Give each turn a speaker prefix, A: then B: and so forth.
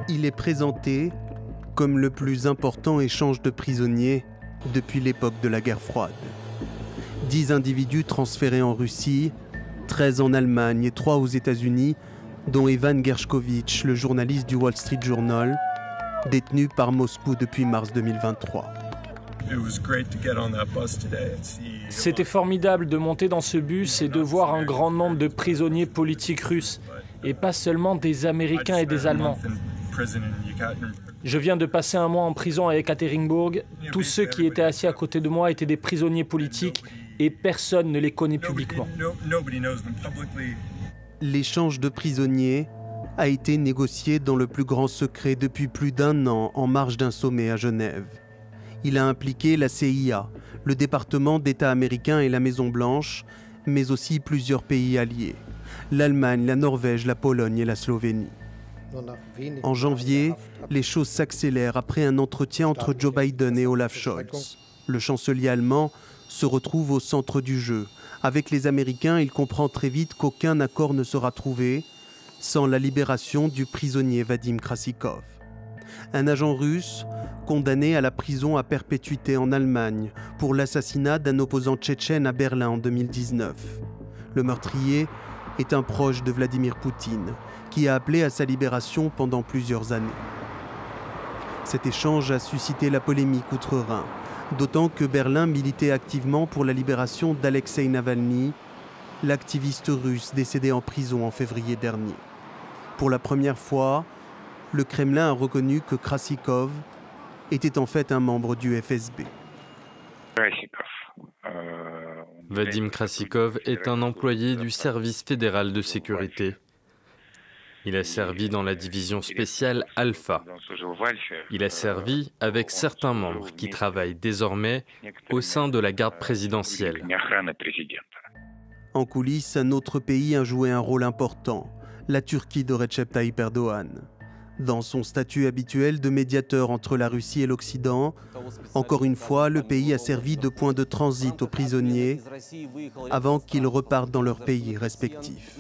A: Il est présenté comme le plus important échange de prisonniers depuis l'époque de la guerre froide. 10 individus transférés en Russie, 13 en Allemagne et 3 aux États-Unis, dont Evan Gershkovich, le journaliste du Wall Street Journal, détenu par Moscou depuis mars 2023.
B: C'était formidable de monter dans ce bus et de voir un grand nombre de prisonniers politiques russes, et pas seulement des Américains et des Allemands. Je viens de passer un mois en prison à Ekaterinbourg. Tous ceux qui étaient assis à côté de moi étaient des prisonniers politiques et personne ne les connaît publiquement.
A: L'échange de prisonniers a été négocié dans le plus grand secret depuis plus d'1 an en marge d'un sommet à Genève. Il a impliqué la CIA, le département d'État américain et la Maison-Blanche, mais aussi plusieurs pays alliés, l'Allemagne, la Norvège, la Pologne et la Slovénie. En janvier, les choses s'accélèrent après un entretien entre Joe Biden et Olaf Scholz. Le chancelier allemand se retrouve au centre du jeu. Avec les Américains, il comprend très vite qu'aucun accord ne sera trouvé sans la libération du prisonnier Vadim Krassikov. Un agent russe condamné à la prison à perpétuité en Allemagne pour l'assassinat d'un opposant tchétchène à Berlin en 2019. Le meurtrier est un proche de Vladimir Poutine, qui a appelé à sa libération pendant plusieurs années. Cet échange a suscité la polémique outre-Rhin, d'autant que Berlin militait activement pour la libération d'Alexeï Navalny, l'activiste russe décédé en prison en février dernier. Pour la première fois, le Kremlin a reconnu que Krassikov était en fait un membre du FSB.
C: Vadim Krassikov est un employé du service fédéral de sécurité. Il a servi dans la division spéciale Alpha. Il a servi avec certains membres qui travaillent désormais au sein de la garde présidentielle.
A: En coulisses, un autre pays a joué un rôle important, la Turquie de Recep Tayyip Erdoğan. Dans son statut habituel de médiateur entre la Russie et l'Occident, encore une fois, le pays a servi de point de transit aux prisonniers avant qu'ils repartent dans leurs pays respectifs.